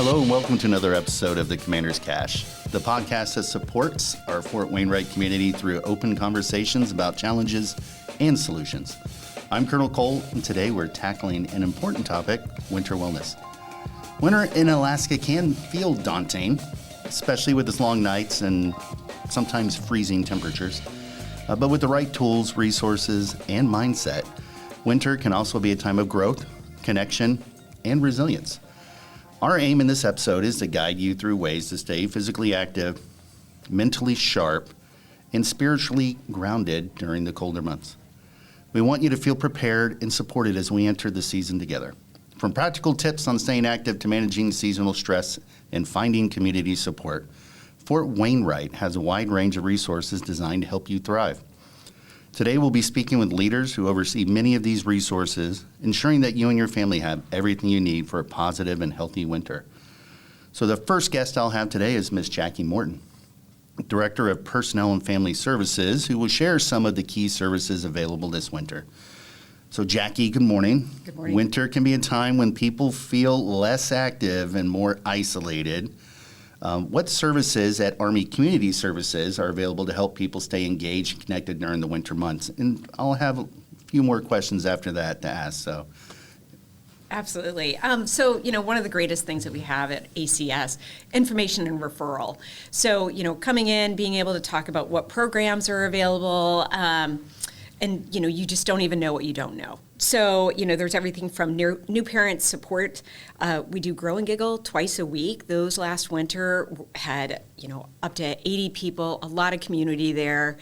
Hello and welcome to another episode of the Commander's Cache, the podcast that supports our Fort Wainwright community through open conversations about challenges and solutions. I'm Colonel Cole, and today we're tackling an important topic, winter wellness. Winter in Alaska can feel daunting, especially with its long nights and sometimes freezing temperatures. But with the right tools, resources, and mindset, winter can also be a time of growth, connection, and resilience. Our aim in this episode is to guide you through ways to stay physically active, mentally sharp, and spiritually grounded during the colder months. We want you to feel prepared and supported as we enter the season together. From practical tips on staying active to managing seasonal stress and finding community support, Fort Wainwright has a wide range of resources designed to help you thrive. Today we'll be speaking with leaders who oversee many of these resources, ensuring that you and your family have everything you need for a positive and healthy winter. So the first guest I'll have today is Ms. Jackie Morton, Director of Personnel and Family Services, who will share some of the key services available this winter. So Jackie, good morning. Good morning. Winter can be a time when people feel less active and more isolated. What services at Army Community Services are available to help people stay engaged and connected during the winter months? And I'll have a few more questions after that to ask. So, Absolutely. So, one of the greatest things that we have at ACS, information and referral. So, coming in, being able to talk about what programs are available, and, you just don't even know what you don't know. So, there's everything from new parent support. We do Grow and Giggle twice a week. Those last winter had, up to 80 people, a lot of community there.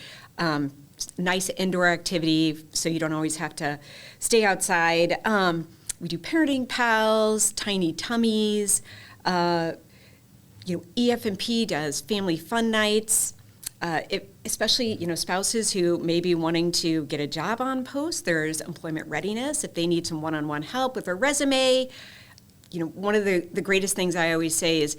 Nice indoor activity, so you don't always have to stay outside. We do Parenting Pals, Tiny Tummies. EF&P does Family Fun Nights. Especially, spouses who may be wanting to get a job on post, there's Employment Readiness. If they need some one-on-one help with their resume, one of the greatest things I always say is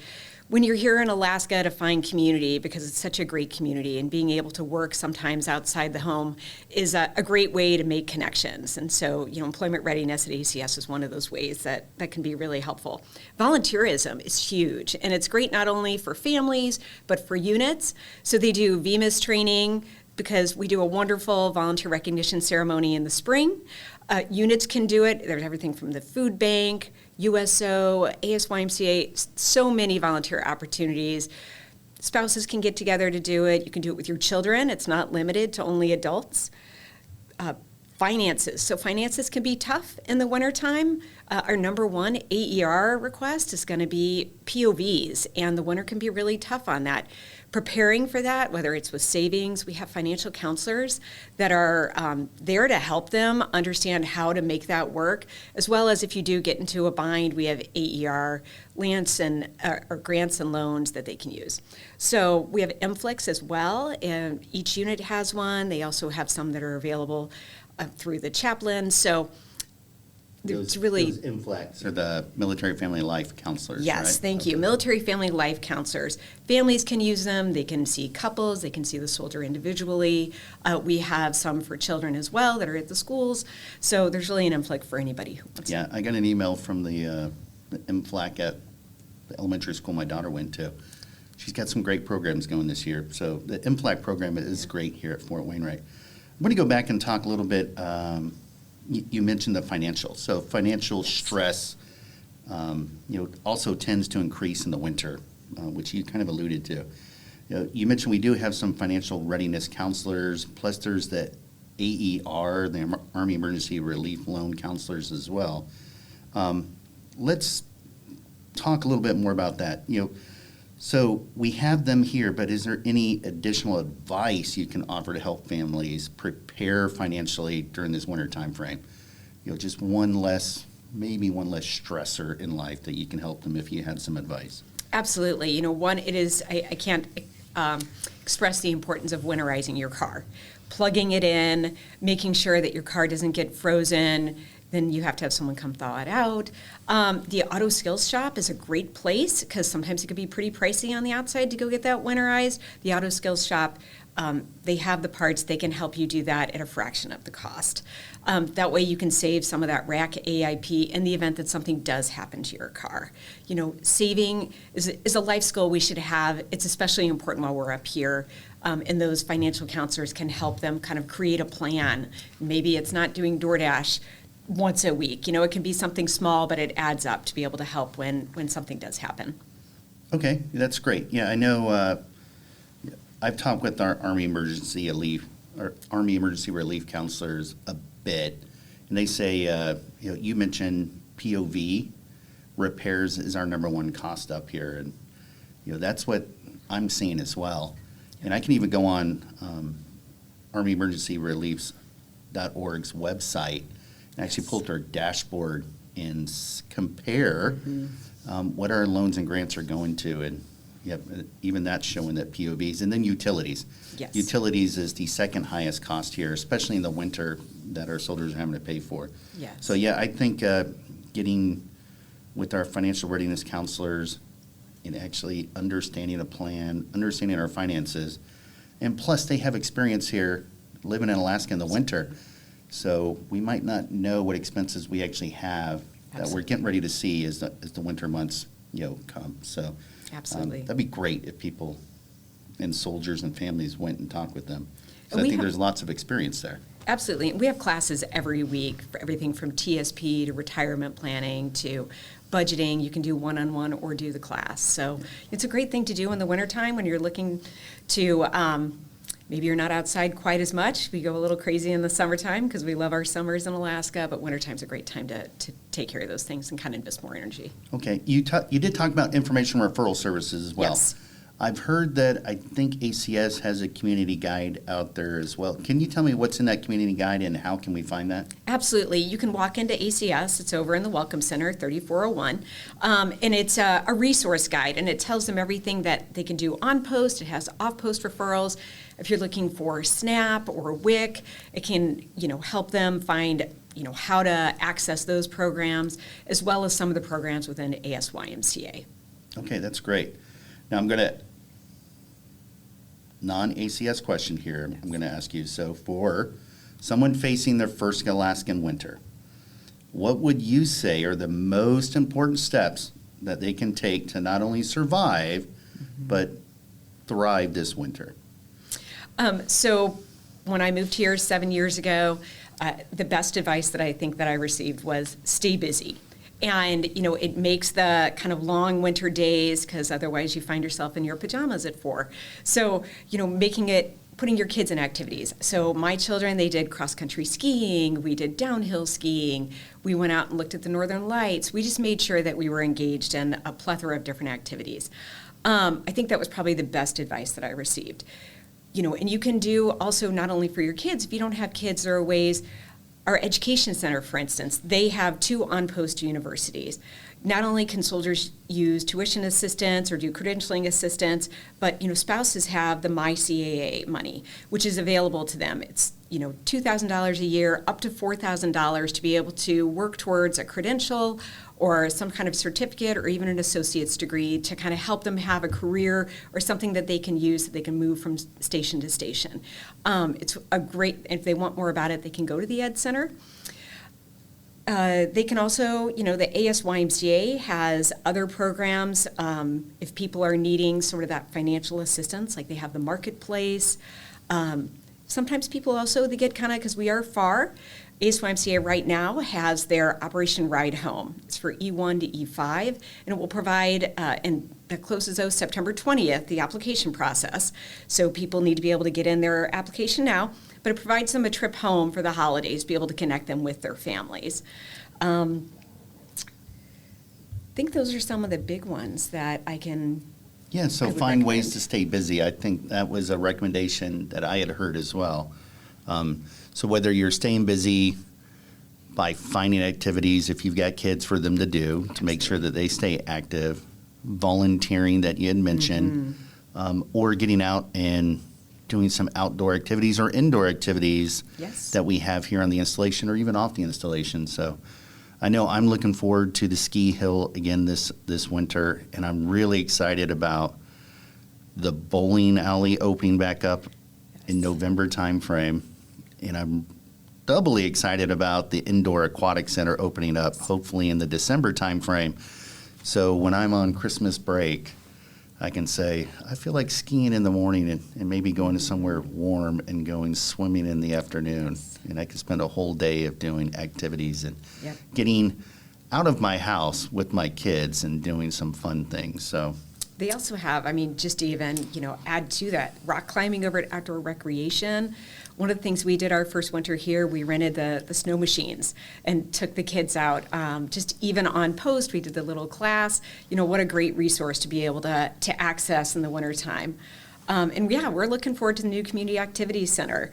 when you're here in Alaska to find community, because it's such a great community, and being able to work sometimes outside the home is a great way to make connections. And so, Employment Readiness at ACS is one of those ways that can be really helpful. Volunteerism is huge, and it's great not only for families, but for units. So they do VMIS training, because we do a wonderful volunteer recognition ceremony in the spring. Units can do it. There's everything from the food bank, USO, ASYMCA, so many volunteer opportunities. Spouses can get together to do it. You can do it with your children. It's not limited to only adults. Finances. So finances can be tough in the wintertime. Our number one AER request is going to be POVs, and the winter can be really tough on that. Preparing for that, whether it's with savings, we have financial counselors that are there to help them understand how to make that work, as well as if you do get into a bind, we have AER grants and loans that they can use. So we have MFLEX as well, and each unit has one. They also have some that are available through the chaplain. So it's really those MFLEX are the Military Family Life Counselors. Yes, right? thank you. Military Family Life Counselors. Families can use them. They can see couples. They can see the soldier individually. We have some for children as well that are at the schools. So there's really an MFLEC for anybody who wants. Yeah, I got an email from the MFLAC at the elementary school my daughter went to. She's got some great programs going this year. So the MFLAC program is great here at Fort Wainwright. I'm going to go back and talk a little bit. You mentioned the financial. So financial stress, also tends to increase in the winter, which you kind of alluded to. You mentioned we do have some financial readiness counselors, plus there's the AER, the Army Emergency Relief Loan Counselors as well. Let's talk a little bit more about that. So we have them here, but is there any additional advice you can offer to help families prepare financially during this winter time frame? Just one less stressor in life that you can help them if you had some advice. Absolutely. One, it is, I can't express the importance of winterizing your car. Plugging it in, making sure that your car doesn't get frozen. Then you have to have someone come thaw it out. The auto skills shop is a great place because sometimes it can be pretty pricey on the outside to go get that winterized. The auto skills shop they have the parts, they can help you do that at a fraction of the cost. That way you can save some of that rack AIP in the event that something does happen to your car. You know, saving is a life skill we should have. It's especially important while we're up here. And those financial counselors can help them kind of create a plan. Maybe it's not doing DoorDash once a week. You know, it can be something small, but it adds up to be able to help when something does happen. Okay, that's great. Yeah, I know. I've talked with our Army Emergency Relief counselors a bit, and they say, you mentioned POV repairs is our number one cost up here, and that's what I'm seeing as well. And I can even go on ArmyEmergencyReliefs.org's website and actually pull up their dashboard and compare what our loans and grants are going to, and even that's showing that POVs. And then utilities. Yes. Utilities is the second highest cost here, especially in the winter that our soldiers are having to pay for. Yes. So I think getting with our financial readiness counselors and actually understanding a plan, understanding our finances, and plus they have experience here living in Alaska in the winter. So we might not know what expenses we actually have that we're getting ready to see as the winter months come. So Absolutely. That'd be great if people and soldiers and families went and talked with them. So And I we think have- there's lots of experience there. Absolutely. We have classes every week for everything from TSP to retirement planning to budgeting. You can do one-on-one or do the class. So it's a great thing to do in the wintertime when you're looking to, maybe you're not outside quite as much. We go a little crazy in the summertime because we love our summers in Alaska, but wintertime's a great time to take care of those things and kind of invest more energy. Okay, you did talk about information referral services as well. Yes. I've heard that I think ACS has a community guide out there as well. Can you tell me what's in that community guide and how can we find that? Absolutely. You can walk into ACS. It's over in the Welcome Center, 3401. And it's a resource guide, and it tells them everything that they can do on post. It has off-post referrals. If you're looking for SNAP or WIC, it can help them find how to access those programs, as well as some of the programs within ASYMCA. Okay, that's great. Now I'm going to non-ACS question here. I'm going to ask you. So for someone facing their first Alaskan winter, what would you say are the most important steps that they can take to not only survive, but thrive this winter? So when I moved here 7 years ago, the best advice that I think that I received was stay busy. And, it makes the kind of long winter days, because otherwise you find yourself in your pajamas at 4. So, putting your kids in activities. So my children, they did cross-country skiing, we did downhill skiing, we went out and looked at the northern lights. We just made sure that we were engaged in a plethora of different activities. I think that was probably the best advice that I received. And you can do also not only for your kids, if you don't have kids, there are ways. Our education center, for instance, they have 2 on-post universities. Not only can soldiers use tuition assistance or do credentialing assistance, but spouses have the MyCAA money, which is available to them. It's $2,000 a year, up to $4,000 to be able to work towards a credential or some kind of certificate or even an associate's degree to kind of help them have a career or something that they can use that they can move from station to station. It's a great, if they want more about it, they can go to the Ed Center. They can also, the ASYMCA has other programs if people are needing sort of that financial assistance, like they have the marketplace. Sometimes people also, they get kind of, because we are far, ASYMCA right now has their Operation Ride Home. It's for E1 to E5, and it will provide, and that closes out September 20th, the application process. So people need to be able to get in their application now, but it provides them a trip home for the holidays, be able to connect them with their families. I think those are some of the big ones that I can. Yeah, so find ways to stay busy. I think that was a recommendation that I had heard as well. So whether you're staying busy by finding activities, if you've got kids, for them to do, to make sure that they stay active, volunteering that you had mentioned, or getting out and doing some outdoor activities or indoor activities that we have here on the installation or even off the installation. So I know I'm looking forward to the ski hill again this winter, and I'm really excited about the bowling alley opening back up in November timeframe, and I'm doubly excited about the indoor aquatic center opening up, hopefully in the December timeframe. So when I'm on Christmas break, I can say, I feel like skiing in the morning and maybe going to somewhere warm and going swimming in the afternoon. And I can spend a whole day of doing activities and Yep. getting out of my house with my kids and doing some fun things. So They also have, I mean, just to even, add to that, rock climbing over at Outdoor Recreation. One of the things we did our first winter here, we rented the snow machines and took the kids out. Just even on post, we did the little class. What a great resource to be able to access in the wintertime. And yeah, we're looking forward to the new Community Activities Center.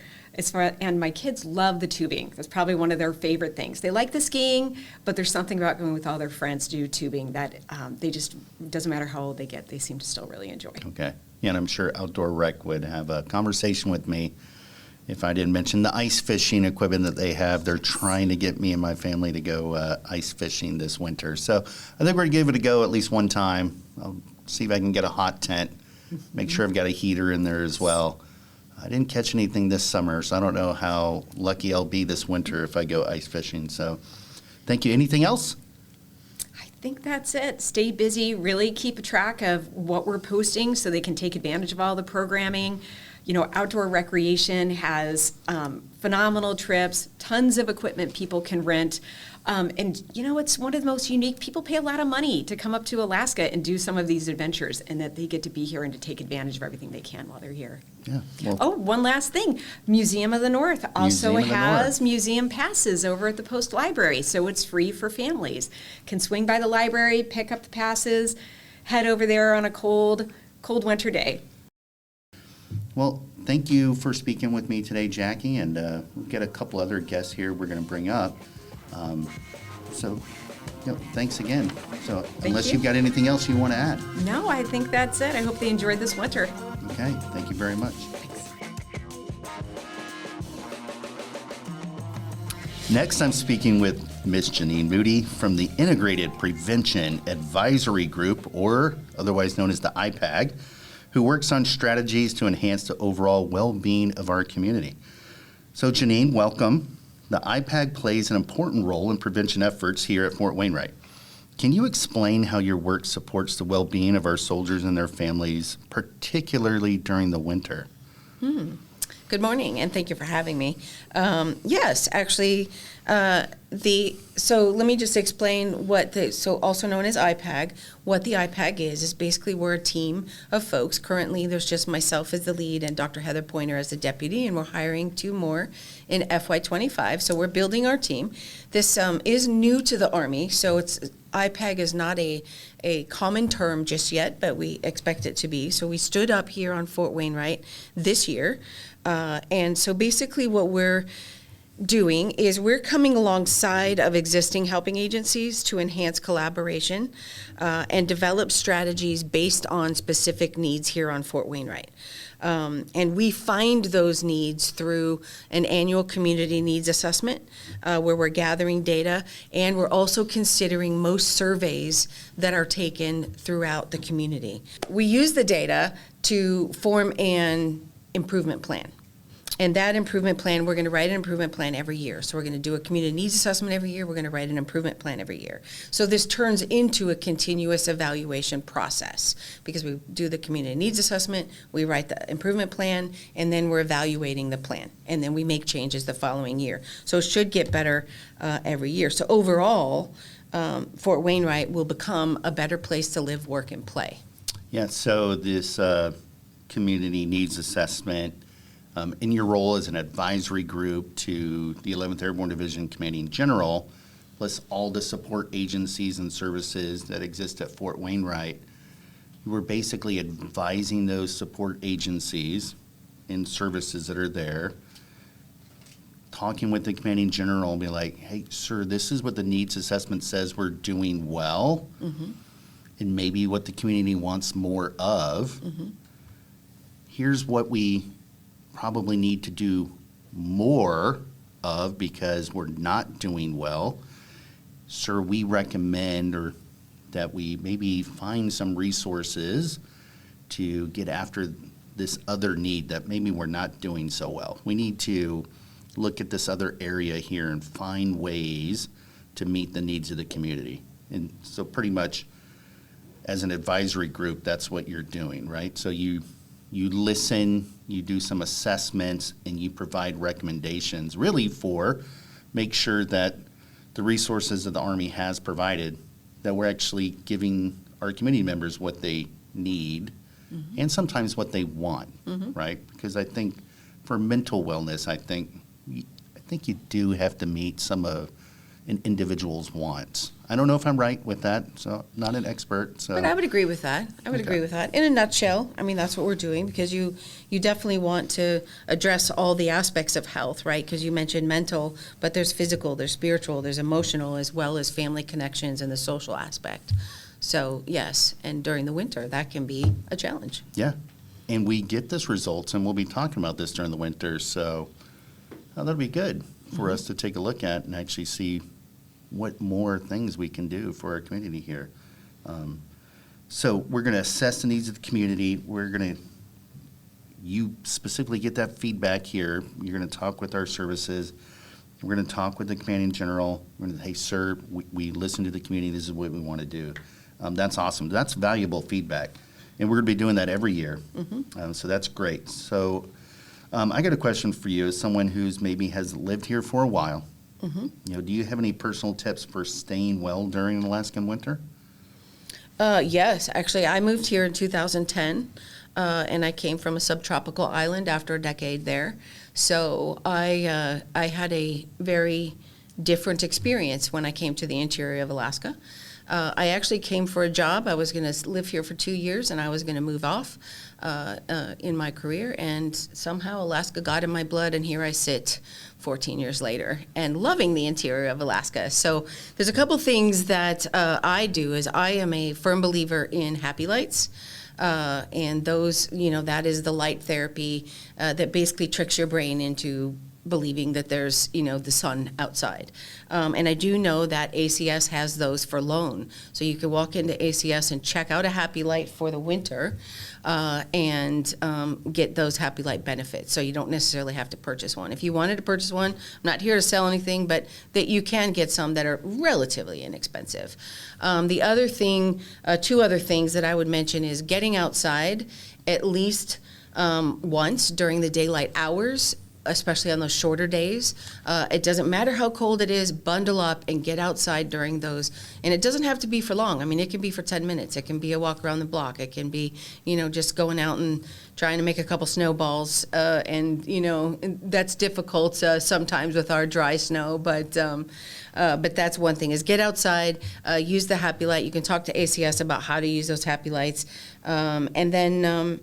And my kids love the tubing. That's probably one of their favorite things. They like the skiing, but there's something about going with all their friends to do tubing that they just, doesn't matter how old they get, they seem to still really enjoy. okay. Yeah, and I'm sure Outdoor Rec would have a conversation with me if I didn't mention the ice fishing equipment that they have. They're trying to get me and my family to go ice fishing this winter. So I think we're going to give it a go at least one time. I'll see if I can get a hot tent, make sure I've got a heater in there as well. I didn't catch anything this summer, so I don't know how lucky I'll be this winter if I go ice fishing. So thank you. Anything else? I think that's it. Stay busy, really keep a track of what we're posting so they can take advantage of all the programming. Outdoor Recreation has phenomenal trips, tons of equipment people can rent. And it's one of the most unique, people pay a lot of money to come up to Alaska and do some of these adventures, and that they get to be here and to take advantage of everything they can while they're here. Yeah. Well, Oh, one last thing. Museum of the North also Museum of the has North. museum passes over at the Post Library, so it's free for families. Can swing by the library, pick up the passes, head over there on a cold winter day. Well, thank you for speaking with me today, Jackie, and we've got a couple other guests here we're going to bring up. So, thanks again. So, unless you. you've got anything else you want to add. No, I think that's it. I hope they enjoyed this winter. Okay, thank you very much. Next, I'm speaking with Ms. Janine Moody from the Integrated Prevention Advisory Group, or otherwise known as the IPEG, who works on strategies to enhance the overall well-being of our community. So, Janine, welcome. The IPEG plays an important role in prevention efforts here at Fort Wainwright. Can you explain how your work supports the well-being of our soldiers and their families, particularly during the winter? Good morning, and thank you for having me. Yes, actually, so let me just explain also known as IPEG. What the IPEG is basically we're a team of folks. Currently, there's just myself as the lead and Dr. Heather Pointer as the deputy, and we're hiring 2 more in FY25. So we're building our team. This is new to the Army, so IPEG is not a common term just yet, but we expect it to be. So we stood up here on Fort Wainwright this year. And so basically what we're doing is we're coming alongside of existing helping agencies to enhance collaboration and develop strategies based on specific needs here on Fort Wainwright. And we find those needs through an annual community needs assessment where we're gathering data, and we're also considering most surveys that are taken throughout the community. We use the data to form an improvement plan. And that improvement plan, we're going to write an improvement plan every year. So we're going to do a community needs assessment every year. We're going to write an improvement plan every year. So this turns into a continuous evaluation process because we do the community needs assessment, we write the improvement plan, and then we're evaluating the plan. And then we make changes the following year. So it should get better every year. So overall, Fort Wainwright will become a better place to live, work, and play. Yeah, so this community needs assessment, in your role as an advisory group to the 11th Airborne Division Commanding General, plus all the support agencies and services that exist at Fort Wainwright, you were basically advising those support agencies and services that are there, talking with the Commanding General and be like, hey, sir, this is what the needs assessment says we're doing well, and maybe what the community wants more of. Here's what we probably need to do more of because we're not doing well. Sir, we recommend that we maybe find some resources to get after this other need that maybe we're not doing so well. We need to look at this other area here and find ways to meet the needs of the community. And so pretty much as an advisory group, that's what you're doing, right? So you listen, you do some assessments, and you provide recommendations really for make sure that the resources that the Army has provided, that we're actually giving our community members what they need and sometimes what they want, right? Because I think for mental wellness, I think you do have to meet some of an individual's wants. I don't know if I'm right with that, so I'm not an expert. So. But I would agree with that. I would agree with that. In a nutshell, I mean, that's what we're doing, because you definitely want to address all the aspects of health, right? Because you mentioned mental, but there's physical, there's spiritual, there's emotional, as well as family connections and the social aspect. So, yes, and during the winter, that can be a challenge. Yeah, and we get this results, and we'll be talking about this during the winter, so that'll be good for us to take a look at and actually see what more things we can do for our community here. So we're going to assess the needs of the community. You specifically get that feedback here. You're going to talk with our services. We're going to talk with the commanding general. We're going to, hey, sir, we listen to the community. This is what we want to do. That's awesome. That's valuable feedback. And we're going to be doing that every year. So that's great. So I got a question for you as someone who's maybe has lived here for a while. Do you have any personal tips for staying well during an Alaskan winter? Yes, actually, I moved here in 2010, and I came from a subtropical island after a decade there. So I had a very different experience when I came to the interior of Alaska. I actually came for a job. I was going to live here for 2 years, and I was going to move off in my career. And somehow Alaska got in my blood, and here I sit 14 years later and loving the interior of Alaska. So there's a couple things that I do. Is I am a firm believer in happy lights. And those, that is the light therapy that basically tricks your brain into believing that there's, the sun outside. And I do know that ACS has those for loan. So you can walk into ACS and check out a happy light for the winter and get those happy light benefits. So you don't necessarily have to purchase one. If you wanted to purchase one, I'm not here to sell anything, but that you can get some that are relatively inexpensive. The other thing, two other things that I would mention is getting outside at least once during the daylight hours, especially on those shorter days. It doesn't matter how cold it is, bundle up and get outside during those. And it doesn't have to be for long. I mean, it can be for 10 minutes. It can be a walk around the block. It can be, just going out and trying to make a couple snowballs. And that's difficult sometimes with our dry snow. But that's one thing, is get outside, use the happy light. You can talk to ACS about how to use those happy lights. And then,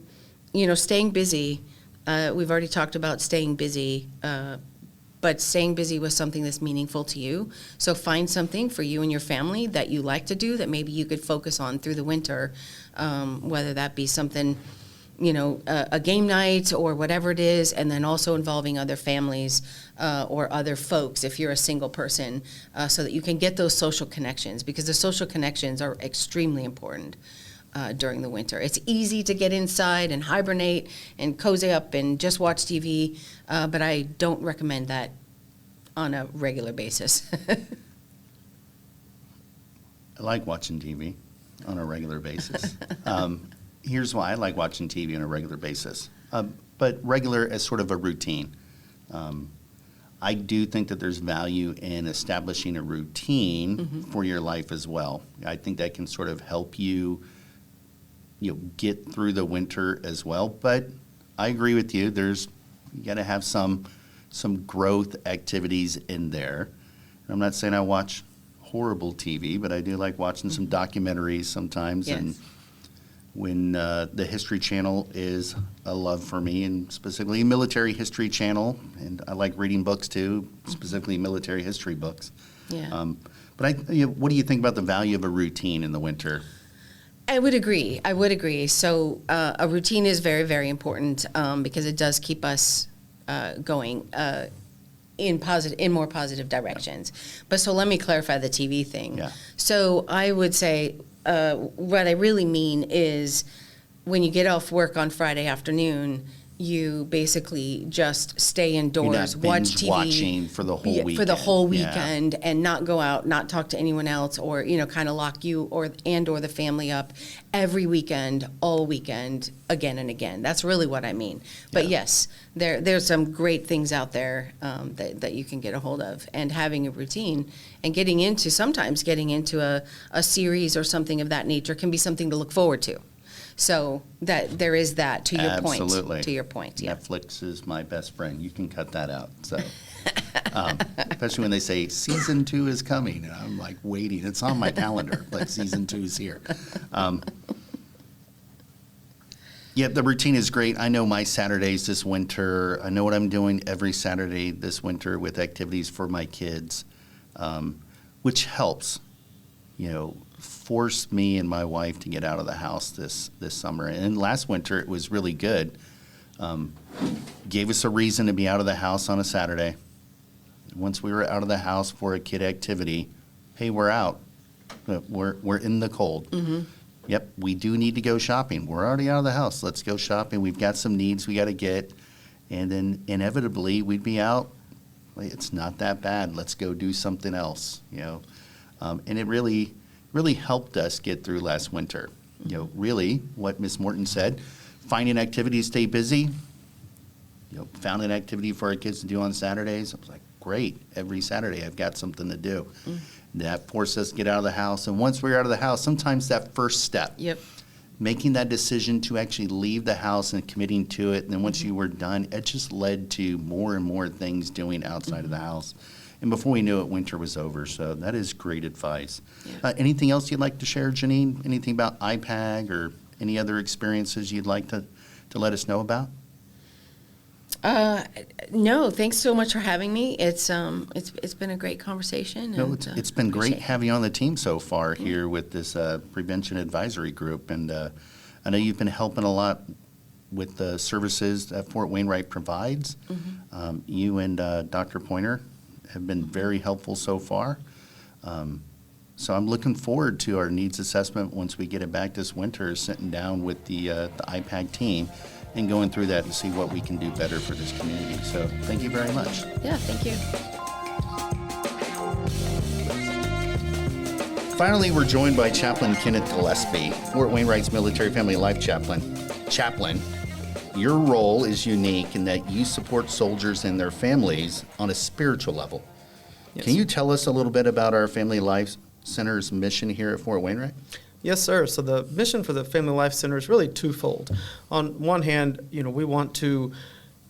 staying busy. We've already talked about staying busy, but staying busy with something that's meaningful to you. So find something for you and your family that you like to do that maybe you could focus on through the winter, whether that be something, a game night or whatever it is, and then also involving other families or other folks if you're a single person, so that you can get those social connections, because the social connections are extremely important. During the winter. It's easy to get inside and hibernate and cozy up and just watch TV, but I don't recommend that on a regular basis. I like watching TV on a regular basis. Here's why I like watching TV on a regular basis, but regular as sort of a routine. I do think that there's value in establishing a routine for your life as well. I think that can sort of help you get through the winter as well. But I agree with you. You got to have some growth activities in there. I'm not saying I watch horrible TV, but I do like watching some documentaries sometimes. Yes. And when the History Channel is a love for me, and specifically Military History Channel, and I like reading books too, specifically military history books. Yeah. But what do you think about the value of a routine in the winter? I would agree. So a routine is very, very important because it does keep us going in more positive directions. But so let me clarify the TV thing. Yeah. So I would say what I really mean is when you get off work on Friday afternoon, you basically just stay You're indoors, not watch binge TV. watching for the whole weekend. For the whole Yeah. weekend, and not go out, not talk to anyone else, or, kind of lock you or the family up every weekend, all weekend, again and again. That's really what I mean. But Yeah. yes, there's some great things out there that you can get a hold of, and having a routine and sometimes getting into a series or something of that nature can be something to look forward to. So that there is that, to your point. Absolutely. To your point, yeah. Netflix is my best friend. You can cut that out. So, especially when they say season 2 is coming, and I'm like waiting. It's on my calendar, but season 2 is here. Yeah, the routine is great. I know my Saturdays this winter. I know what I'm doing every Saturday this winter with activities for my kids, which helps. Forced me and my wife to get out of the house this summer. And last winter it was really good. Gave us a reason to be out of the house on a Saturday. Once we were out of the house for a kid activity, hey, we're out. We're in the cold. Mm-hmm. Yep, we do need to go shopping. We're already out of the house. Let's go shopping. We've got some needs we got to get. And then inevitably we'd be out. It's not that bad. Let's go do something else, And it really helped us get through last winter. Really what Ms. Morton said, finding activity to stay busy, found an activity for our kids to do on Saturdays. I was like, great, every Saturday I've got something to do. That forced us to get out of the house. And once we're out of the house, sometimes that first step, Yep. making that decision to actually leave the house and committing to it, and then once you were done, it just led to more and more things doing outside of the house. And before we knew it, winter was over. So that is great advice. Yeah. Anything else you'd like to share, Janine? Anything about IPEG or any other experiences you'd like to let us know about? No, thanks so much for having me. It's been a great conversation. No, and, it's been great appreciate it. having you on the team so far here with this prevention advisory group. And I know you've been helping a lot with the services that Fort Wainwright provides. Mm-hmm. You and Dr. Pointer have been very helpful so far. So I'm looking forward to our needs assessment once we get it back this winter, sitting down with the IPAG team and going through that and see what we can do better for this community. So thank you very much. Yeah, thank you. Finally, we're joined by Chaplain Kenneth Gillespie, Fort Wainwright's Military Family Life Chaplain. Chaplain, your role is unique in that you support soldiers and their families on a spiritual level. Yes. Can you tell us a little bit about our Family Life Center's mission here at Fort Wainwright? Yes, sir. So the mission for the Family Life Center is really twofold. On one hand, we want to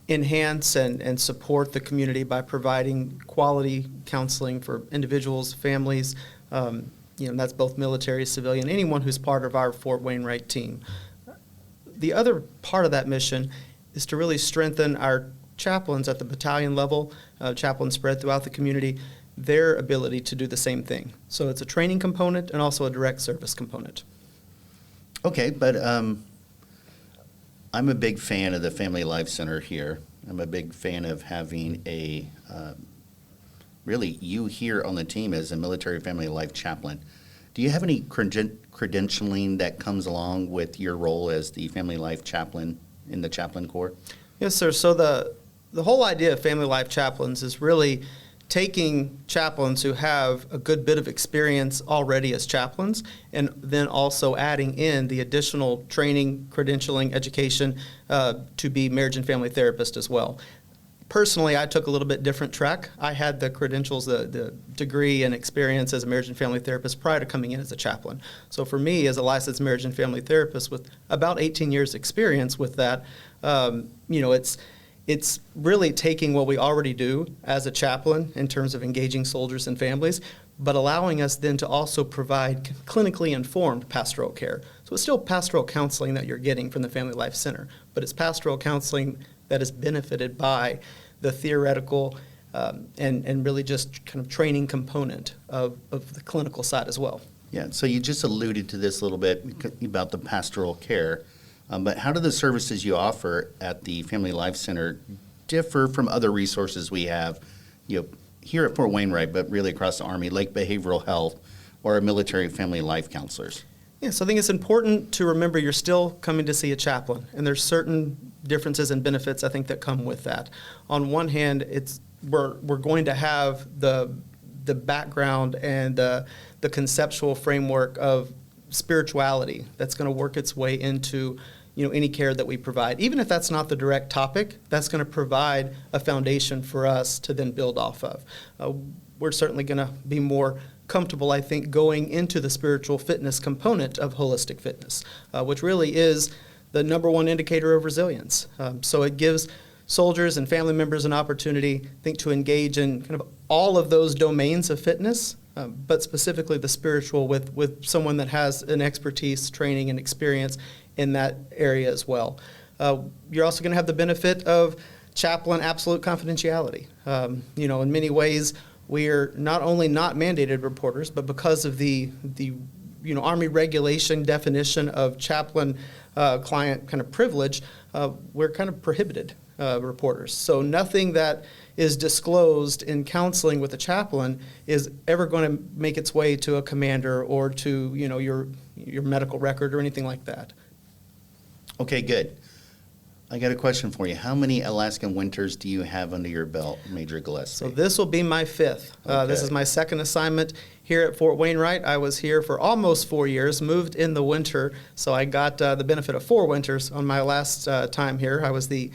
enhance and support the community by providing quality counseling for individuals, families, and that's both military, civilian, anyone who's part of our Fort Wainwright team. The other part of that mission is to really strengthen our chaplains at the battalion level, chaplains spread throughout the community, their ability to do the same thing. So it's a training component and also a direct service component. Okay, but I'm a big fan of the Family Life Center here. I'm a big fan of having really you here on the team as a military family life chaplain. Do you have any credentialing that comes along with your role as the family life chaplain in the chaplain corps? Yes, sir. So the whole idea of family life chaplains is really taking chaplains who have a good bit of experience already as chaplains and then also adding in the additional training, credentialing, education to be marriage and family therapist as well. Personally, I took a little bit different track. I had the credentials, the degree and experience as a marriage and family therapist prior to coming in as a chaplain. So for me, as a licensed marriage and family therapist with about 18 years experience with that, it's really taking what we already do as a chaplain in terms of engaging soldiers and families, but allowing us then to also provide clinically informed pastoral care. So it's still pastoral counseling that you're getting from the Family Life Center, but it's pastoral counseling that is benefited by the theoretical and really just kind of training component of the clinical side as well. Yeah, so you just alluded to this a little bit about the pastoral care, but how do the services you offer at the Family Life Center differ from other resources we have, here at Fort Wainwright, but really across the Army, like behavioral health or our military family life counselors? Yeah, so I think it's important to remember you're still coming to see a chaplain, and there's certain differences and benefits I think that come with that. On one hand, we're going to have the background and the conceptual framework of spirituality that's going to work its way into any care that we provide. Even if that's not the direct topic, that's going to provide a foundation for us to then build off of. We're certainly going to be more comfortable, I think, going into the spiritual fitness component of holistic fitness, which really is the number one indicator of resilience. So it gives soldiers and family members an opportunity, I think, to engage in kind of all of those domains of fitness, but specifically the spiritual with someone that has an expertise, training, and experience in that area as well. You're also going to have the benefit of chaplain absolute confidentiality. In many ways, we're not only not mandated reporters, but because of the Army regulation definition of chaplain client kind of privilege, we're kind of prohibited reporters. So nothing that is disclosed in counseling with a chaplain is ever going to make its way to a commander or to your medical record or anything like that. Okay, good. I got a question for you. How many Alaskan winters do you have under your belt, Major Gillespie? So this will be my fifth. This is my second assignment here at Fort Wainwright. I was here for almost 4 years, moved in the winter, so I got the benefit of 4 winters on my last time here. I was the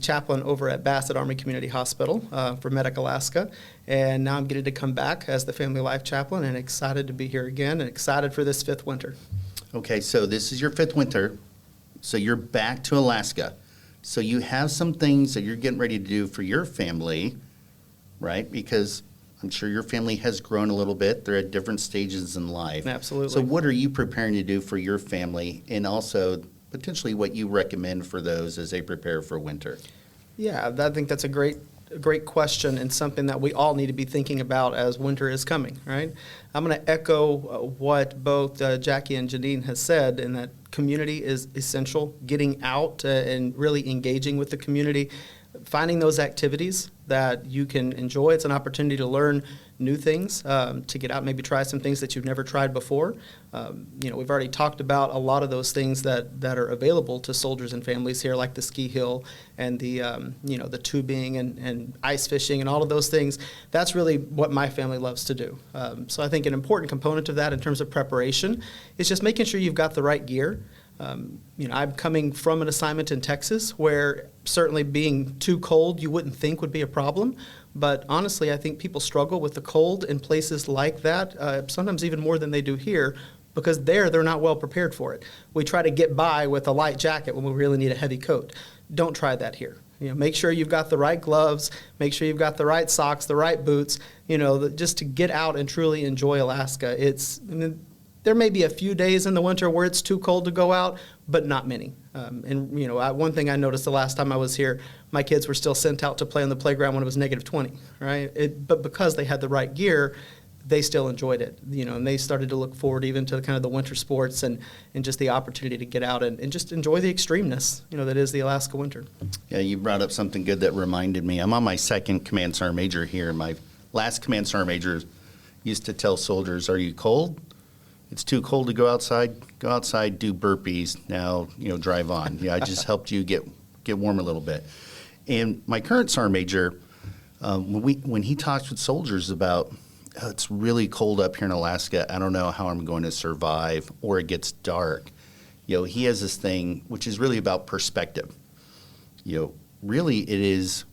chaplain over at Bassett Army Community Hospital for Medic Alaska, and now I'm getting to come back as the Family Life Chaplain, and excited to be here again, and excited for this 5th winter. Okay, so this is your 5th winter, so you're back to Alaska. So you have some things that you're getting ready to do for your family, right? Because I'm sure your family has grown a little bit. They're at different stages in life. Absolutely. So what are you preparing to do for your family, and also potentially what you recommend for those as they prepare for winter? Yeah, I think that's a great question, and something that we all need to be thinking about as winter is coming, right? I'm going to echo what both Jackie and Janine has said, in that community is essential. Getting out and really engaging with the community, finding those activities that you can enjoy. It's an opportunity to learn new things, to get out and maybe try some things that you've never tried before. We've already talked about a lot of those things that are available to soldiers and families here, like the ski hill and the tubing and ice fishing and all of those things. That's really what my family loves to do. So I think an important component of that in terms of preparation is just making sure you've got the right gear. I'm coming from an assignment in Texas where certainly being too cold you wouldn't think would be a problem. But honestly, I think people struggle with the cold in places like that, sometimes even more than they do here, because they're not well prepared for it. We try to get by with a light jacket when we really need a heavy coat. Don't try that here. Make sure you've got the right gloves, make sure you've got the right socks, the right boots, just to get out and truly enjoy Alaska. There may be a few days in the winter where it's too cold to go out, but not many. One thing I noticed the last time I was here, my kids were still sent out to play on the playground when it was -20, right? But because they had the right gear, they still enjoyed it, and they started to look forward even to kind of the winter sports and just the opportunity to get out and just enjoy the extremeness, that is the Alaska winter. Yeah, you brought up something good that reminded me. I'm on my 2nd Command Sergeant Major here. My last Command Sergeant Major used to tell soldiers, "Are you cold? It's too cold to go outside. Go outside, do burpees. Now, drive on." Yeah, I just helped you get warm a little bit. And my current sergeant major, when he talks with soldiers about, it's really cold up here in Alaska, I don't know how I'm going to survive, or it gets dark. He has this thing which is really about perspective. Really it is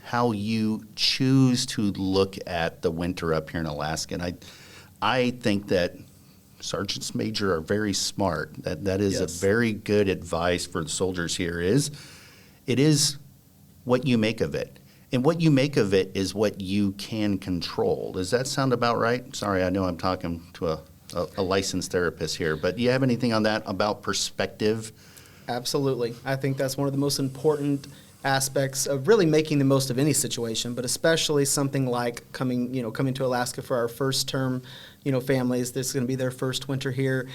how you choose to look at the winter up here in Alaska. And I think that sergeants major are very smart. That is Yes. a very good advice for the soldiers here. It is what you make of it. And what you make of it is what you can control. Does that sound about right? Sorry, I know I'm talking to a licensed therapist here, but do you have anything on that about perspective? Absolutely. I think that's one of the most important aspects of really making the most of any situation, but especially something like coming to Alaska for our first term, families. This is going to be their first winter here.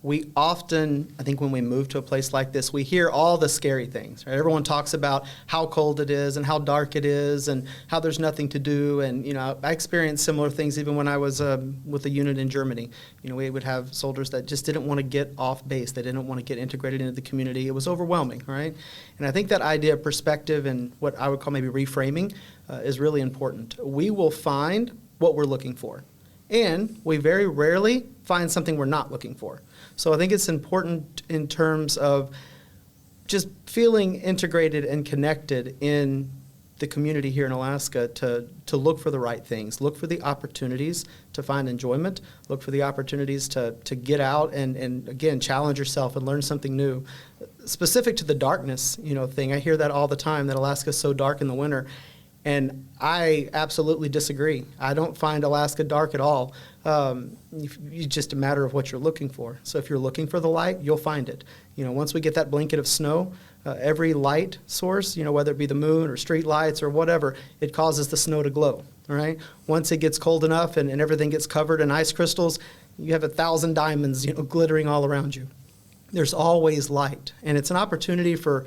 we often, I think when we move to a place like this, we hear all the scary things, right? Everyone talks about how cold it is and how dark it is and how there's nothing to do. And, I experienced similar things even when I was with a unit in Germany. We would have soldiers that just didn't want to get off base. They didn't want to get integrated into the community. It was overwhelming, right? And I think that idea of perspective and what I would call maybe reframing is really important. We will find what we're looking for. And we very rarely find something we're not looking for. So I think it's important in terms of just feeling integrated and connected in the community here in Alaska to look for the right things, look for the opportunities to find enjoyment, look for the opportunities to get out and again, challenge yourself and learn something new. Specific to the darkness, thing, I hear that all the time, that Alaska's so dark in the winter. And I absolutely disagree. I don't find Alaska dark at all. It's just a matter of what you're looking for. So if you're looking for the light, you'll find it. Once we get that blanket of snow, every light source, whether it be the moon or street lights or whatever, it causes the snow to glow, all right? Once it gets cold enough and everything gets covered in ice crystals, you have 1,000 diamonds, glittering all around you. There's always light. And it's an opportunity for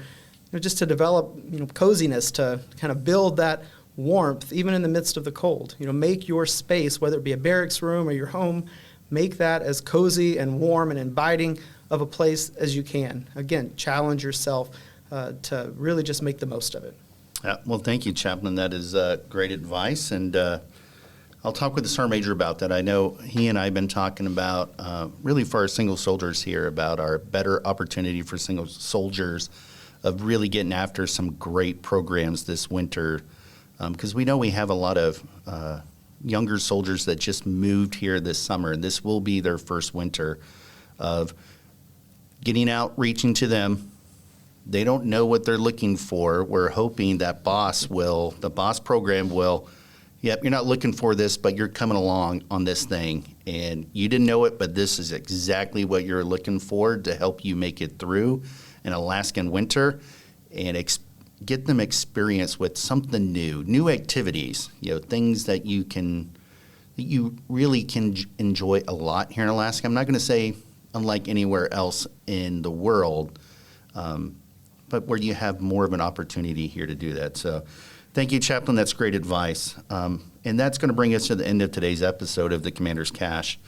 just to develop, coziness, to kind of build that warmth, even in the midst of the cold. Make your space, whether it be a barracks room or your home, make that as cozy and warm and inviting of a place as you can. Again, challenge yourself to really just make the most of it. Well, thank you, Chaplain. That is great advice, and I'll talk with the Sergeant Major about that. I know he and I have been talking about, really for our single soldiers here, about our better opportunity for single soldiers of really getting after some great programs this winter, because we know we have a lot of younger soldiers that just moved here this summer, and this will be their first winter of getting out, reaching to them. They don't know what they're looking for. We're hoping that the BOSS program will, yep, you're not looking for this, but you're coming along on this thing, and you didn't know it, but this is exactly what you're looking for to help you make it through an Alaskan winter, and get them experience with something new activities, things that you really can enjoy a lot here in Alaska. I'm not going to say unlike anywhere else in the world, but where you have more of an opportunity here to do that. So thank you, Chaplain. That's great advice. And that's going to bring us to the end of today's episode of the Commander's Cache.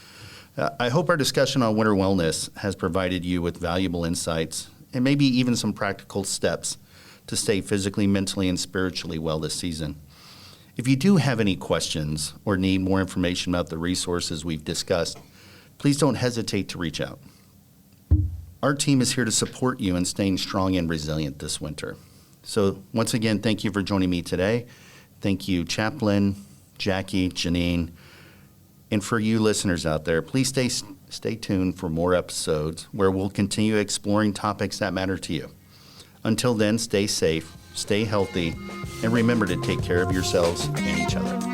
I hope our discussion on winter wellness has provided you with valuable insights and maybe even some practical steps to stay physically, mentally, and spiritually well this season. If you do have any questions or need more information about the resources we've discussed, please don't hesitate to reach out. Our team is here to support you in staying strong and resilient this winter. So once again, thank you for joining me today. Thank you, Chaplain, Jackie, Janine, and for you listeners out there, please stay tuned for more episodes where we'll continue exploring topics that matter to you. Until then, stay safe, stay healthy, and remember to take care of yourselves and each other.